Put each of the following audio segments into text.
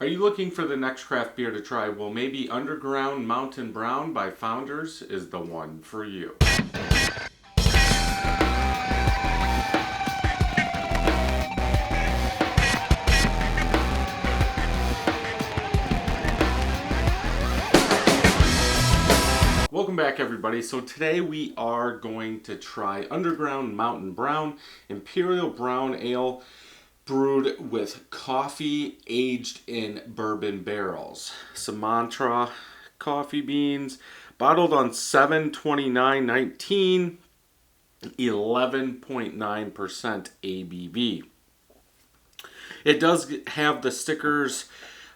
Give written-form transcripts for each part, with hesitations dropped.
Are you looking for the next craft beer to try? Well, maybe Underground Mountain Brown by Founders is the one for you. Welcome back, everybody. So today we are going to try Underground Mountain Brown Imperial Brown Ale brewed with coffee aged in bourbon barrels. Sumatra coffee beans, bottled on 7/29/19, 11.9% ABV. It does have the stickers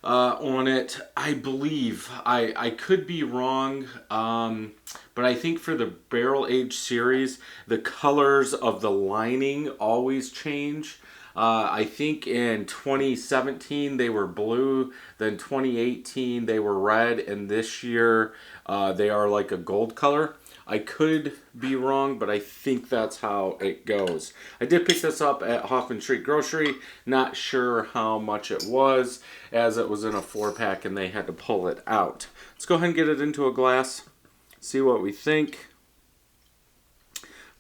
on it. I believe I could be wrong, but I think for the barrel age series, the colors of the lining always change. I think in 2017 they were blue, then 2018 they were red, and this year they are like a gold color. I could be wrong, but I think that's how it goes. I did pick this up at Hoffman Street Grocery. Not sure how much it was, as it was in a 4-pack and they had to pull it out. Let's go ahead and get it into a glass, see what we think.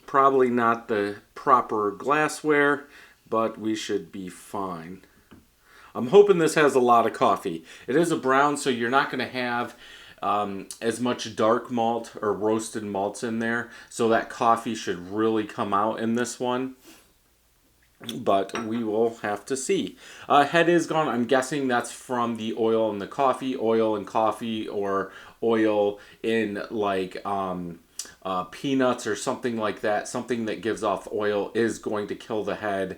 Probably not the proper glassware, but we should be fine. I'm hoping this has a lot of coffee. It is a brown, so you're not going to have as much dark malt or roasted malts in there, so that coffee should really come out in this one, but we will have to see. Head is gone. I'm guessing that's from the oil in the coffee, oil in coffee, or oil in like peanuts or something like that. Something that gives off oil is going to kill the head.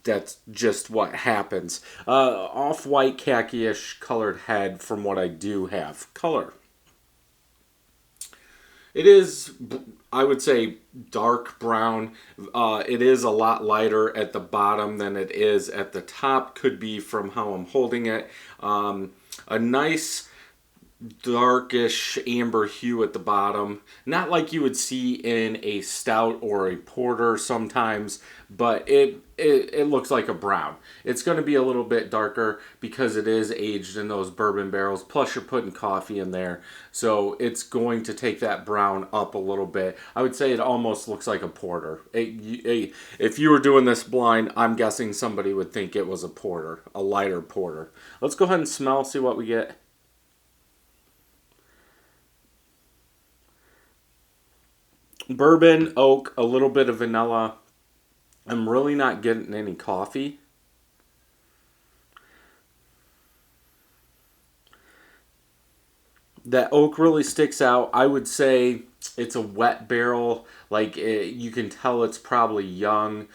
That's just what happens. Off-white khaki-ish colored head from what I do have. Color. It is, I would say, dark brown. It is a lot lighter at the bottom than it is at the top. Could be from how I'm holding it. A nice darkish amber hue at the bottom, not like you would see in a stout or a porter sometimes, but it looks like a brown. It's going to be a little bit darker because it is aged in those bourbon barrels, plus you're putting coffee in there, so it's going to take that brown up a little bit. I would say it almost looks like a porter. If you were doing this blind, I'm guessing somebody would think it was a porter, a lighter porter. Let's go ahead and smell, see what we get. Bourbon, oak, a little bit of vanilla. I'm really not getting any coffee. That oak really sticks out. I would say it's a wet barrel. You can tell it's probably young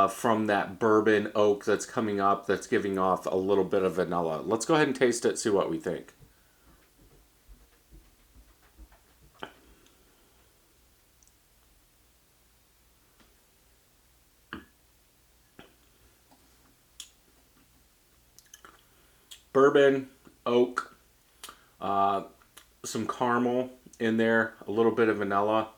from that bourbon oak that's coming up, that's giving off a little bit of vanilla. Let's go ahead and taste it, see what we think. Bourbon, oak, some caramel in there, a little bit of vanilla.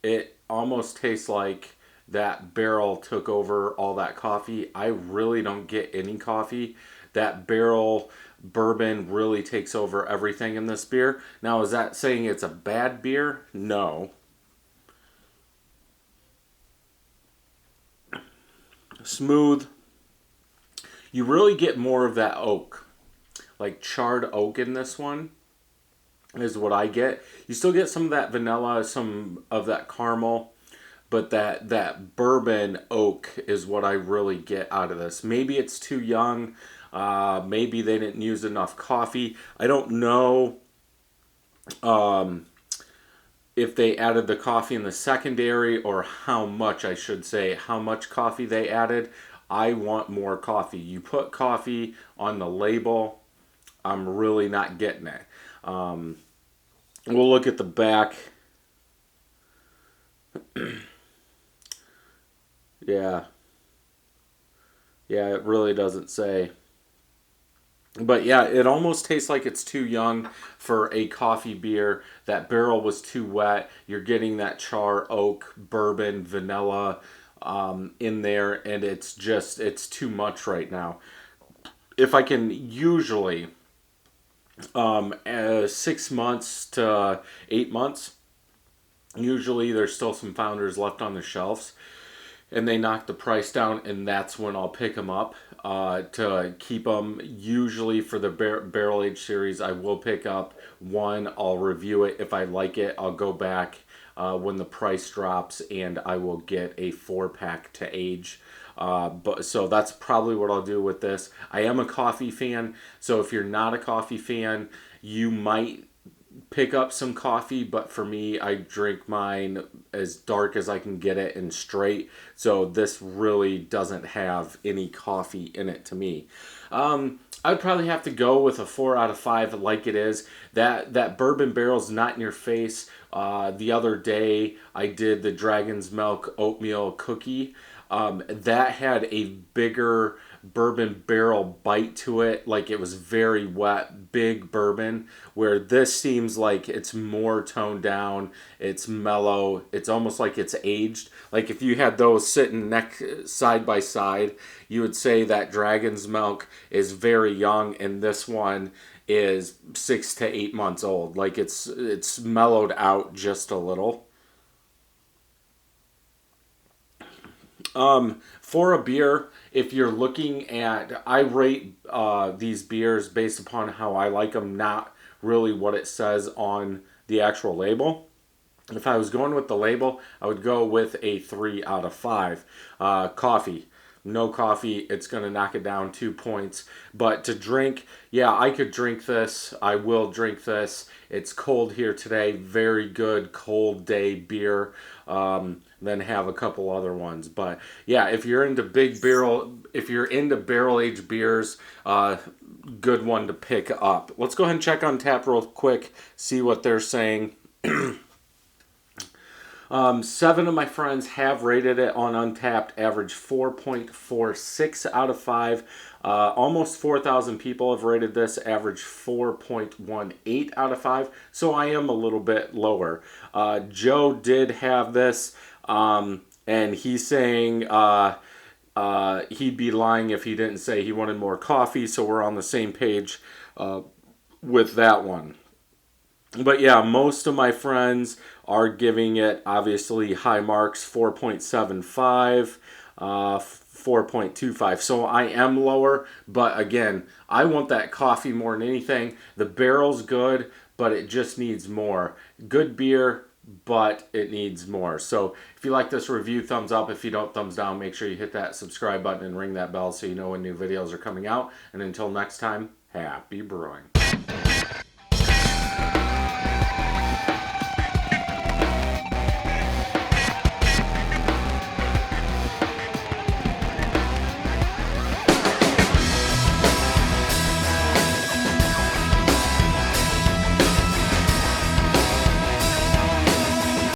It almost tastes like that barrel took over all that coffee. I really don't get any coffee. That barrel bourbon really takes over everything in this beer. Now, is that saying it's a bad beer? No. Smooth. You really get more of that oak, like charred oak in this one is what I get. You still get some of that vanilla, some of that caramel, but that bourbon oak is what I really get out of this. Maybe it's too young. Maybe they didn't use enough coffee. I don't know if they added the coffee in the secondary, or how much, I should say, how much coffee they added. I want more coffee. You put coffee on the label, I'm really not getting it. We'll look at the back. Yeah. Yeah, it really doesn't say. But yeah, it almost tastes like it's too young for a coffee beer. That barrel was too wet. You're getting that char, oak, bourbon, vanilla in there, and it's too much right now. if I can usually 6 months to 8 months. Usually there's still some Founders left on the shelves, and they knock the price down, and that's when I'll pick them up to keep them. Usually for the barrel age series, I will pick up one. I'll review it. If I like it, I'll go back when the price drops, and I will get a 4-pack to age. But so that's probably what I'll do with this. I am a coffee fan, so if you're not a coffee fan, you might pick up some coffee, but for me, I drink mine as dark as I can get it and straight. So this really doesn't have any coffee in it to me. I'd probably have to go with a 4 out of 5 like it is. That bourbon barrel's not in your face. The other day, I did the Dragon's Milk oatmeal cookie. That had a bigger bourbon barrel bite to it, like it was very wet, big bourbon, where this seems like it's more toned down, it's mellow, it's almost like it's aged. Like if you had those sitting side by side, you would say that Dragon's Milk is very young and this one is 6 to 8 months old. Like it's mellowed out just a little. For a beer, if you're looking at, I rate these beers based upon how I like them, not really what it says on the actual label. If I was going with the label, I would go with a 3 out of 5. Coffee. No coffee, it's going to knock it down 2 points. But to drink, yeah, I could drink this. I will drink this. It's cold here today. Very good cold day beer. Then have a couple other ones. But yeah, if you're into barrel aged beers, good one to pick up. Let's go ahead and check on tap real quick, see what they're saying. 7 of my friends have rated it on Untappd, average 4.46 out of 5. Almost 4,000 people have rated this, average 4.18 out of 5. So I am a little bit lower. Joe did have this, and he's saying he'd be lying if he didn't say he wanted more coffee. So we're on the same page with that one. But yeah, most of my friends are giving it obviously high marks, 4.75, 4.25. So I am lower, but again, I want that coffee more than anything. The barrel's good, but it just needs more. Good beer, but it needs more. So if you like this review, thumbs up. If you don't, thumbs down. Make sure you hit that subscribe button and ring that bell so you know when new videos are coming out. And until next time, happy brewing.